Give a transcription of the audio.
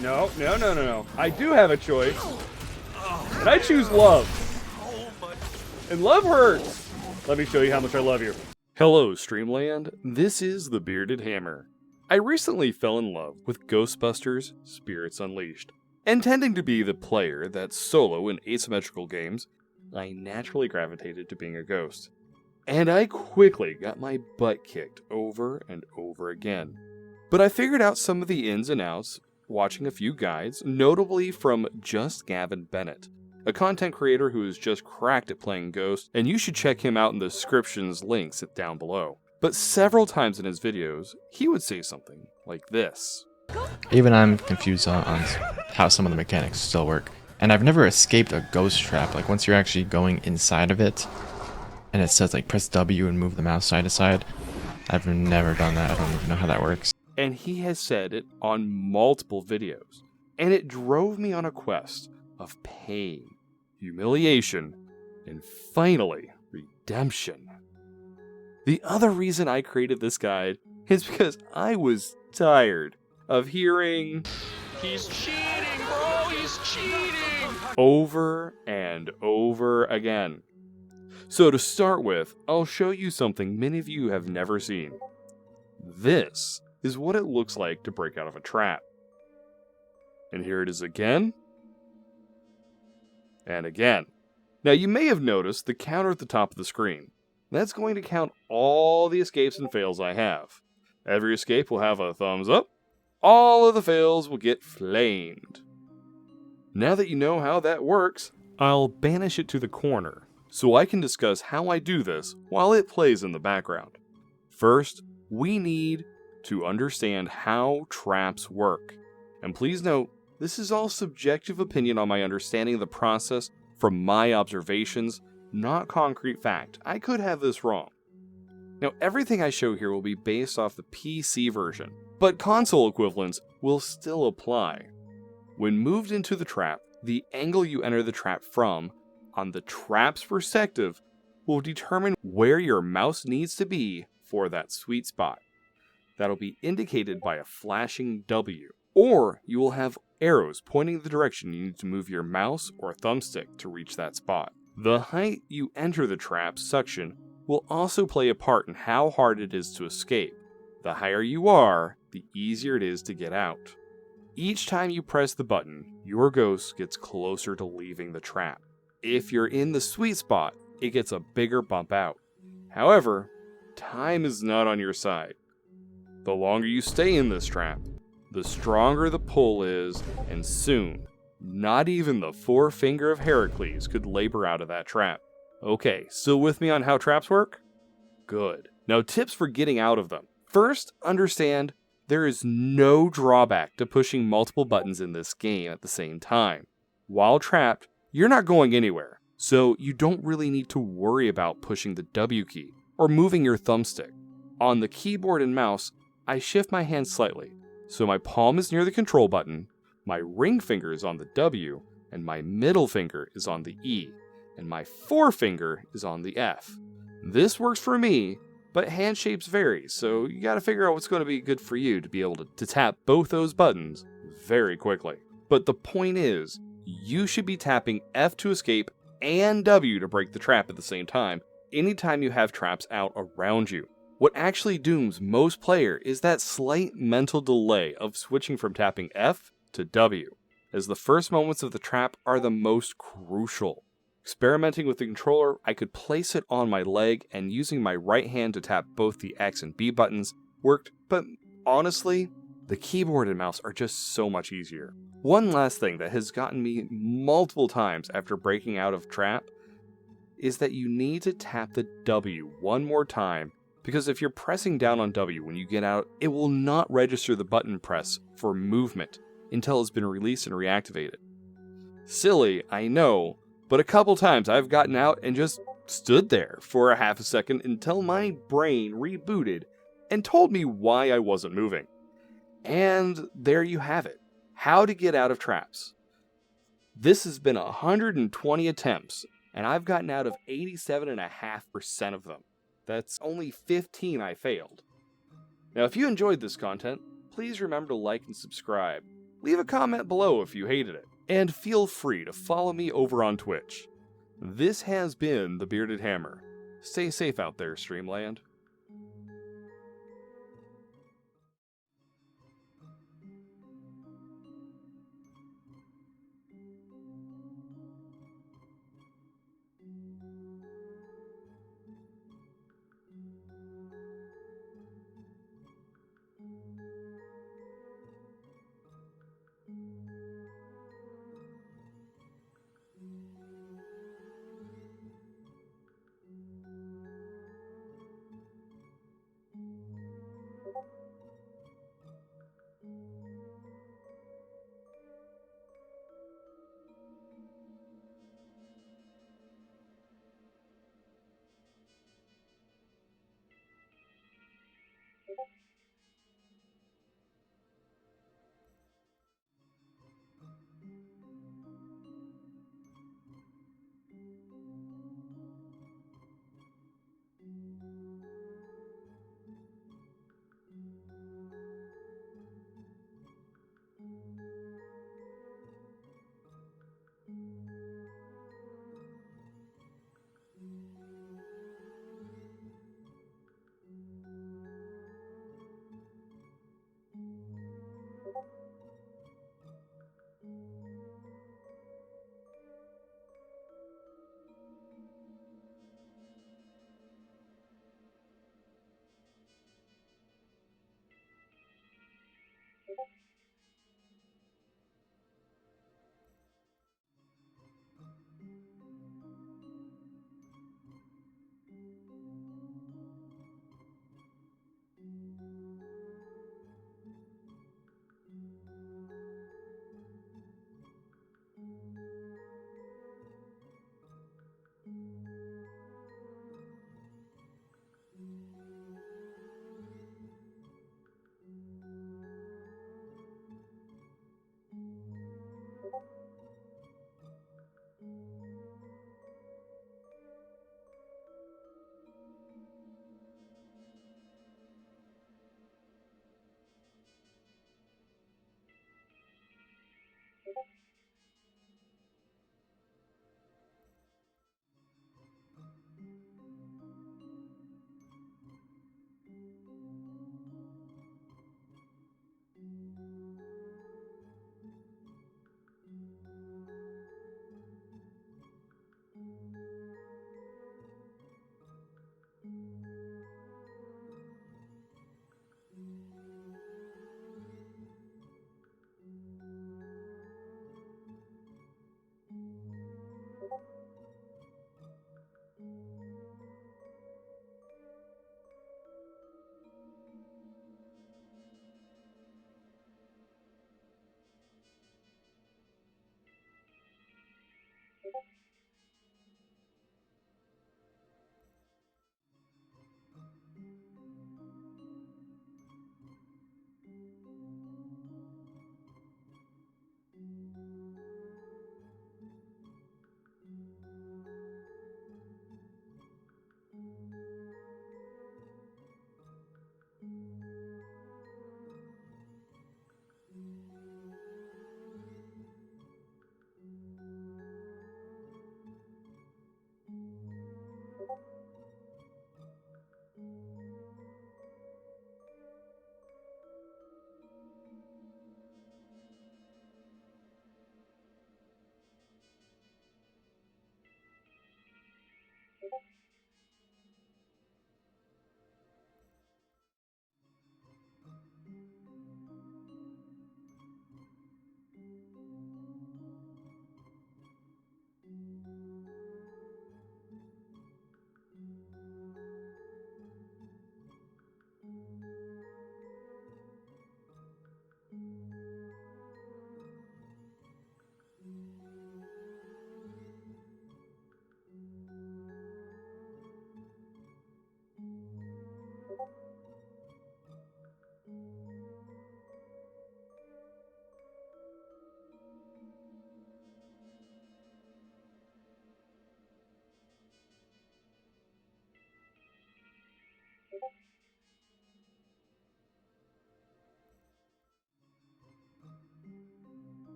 No, no, no, no, no. I do have a choice. And I choose love. And love hurts. Let me show you how much I love you. Hello, Streamland. This is the Bearded Hammer. I recently fell in love with Ghostbusters Spirits Unleashed. Intending to be the player that's solo in asymmetrical games, I naturally gravitated to being a ghost. And I quickly got my butt kicked over and over again. But I figured out some of the ins and outs watching a few guides, notably from Just Gavin Bennett, a content creator who is just cracked at playing Ghost, and you should check him out in the description's links down below. But several times in his videos, he would say something like this. Even I'm confused on how some of the mechanics still work. And I've never escaped a ghost trap, like once you're actually going inside of it, and it says like press W and move the mouse side to side. I've never done that, I don't even know how that works. And he has said it on multiple videos, and it drove me on a quest of pain, humiliation, and finally, redemption. The other reason I created this guide is because I was tired of hearing, "He's cheating, bro, he's cheating," over and over again. So to start with, I'll show you something many of you have never seen. This is what it looks like to break out of a trap. And here it is again, and again. Now you may have noticed the counter at the top of the screen. That's going to count all the escapes and fails I have. Every escape will have a thumbs up. All of the fails will get flamed. Now that you know how that works, I'll banish it to the corner so I can discuss how I do this while it plays in the background. First, we need to understand how traps work. And please note, this is all subjective opinion on my understanding of the process from my observations, not concrete fact. I could have this wrong. Now, everything I show here will be based off the PC version, but console equivalents will still apply. When moved into the trap, the angle you enter the trap from, on the trap's perspective, will determine where your mouse needs to be for that sweet spot. That'll be indicated by a flashing W, or you will have arrows pointing the direction you need to move your mouse or thumbstick to reach that spot. The height you enter the trap suction will also play a part in how hard it is to escape. The higher you are, the easier it is to get out. Each time you press the button, your ghost gets closer to leaving the trap. If you're in the sweet spot, it gets a bigger bump out. However, time is not on your side. The longer you stay in this trap, the stronger the pull is, and soon, not even the forefinger of Heracles could labor out of that trap. Okay, still with me on how traps work? Good. Now tips for getting out of them. First, understand there is no drawback to pushing multiple buttons in this game at the same time. While trapped, you're not going anywhere, so you don't really need to worry about pushing the W key or moving your thumbstick. On the keyboard and mouse, I shift my hand slightly, so my palm is near the control button, my ring finger is on the W, and my middle finger is on the E, and my forefinger is on the F. This works for me, but hand shapes vary, so you gotta figure out what's going to be good for you to be able to tap both those buttons very quickly. But the point is, you should be tapping F to escape and W to break the trap at the same time, anytime you have traps out around you. What actually dooms most players is that slight mental delay of switching from tapping F to W, as the first moments of the trap are the most crucial. Experimenting with the controller, I could place it on my leg, and using my right hand to tap both the X and B buttons worked, but honestly, the keyboard and mouse are just so much easier. One last thing that has gotten me multiple times after breaking out of trap is that you need to tap the W one more time, because if you're pressing down on W when you get out, it will not register the button press for movement until it's been released and reactivated. Silly, I know, but a couple times I've gotten out and just stood there for a half a second until my brain rebooted and told me why I wasn't moving. And there you have it. How to get out of traps. This has been 120 attempts, and I've gotten out of 87.5% of them. That's only 15 I failed. Now, if you enjoyed this content, please remember to like and subscribe. Leave a comment below if you hated it, and feel free to follow me over on Twitch. This has been the Bearded Hammer. Stay safe out there, Streamland.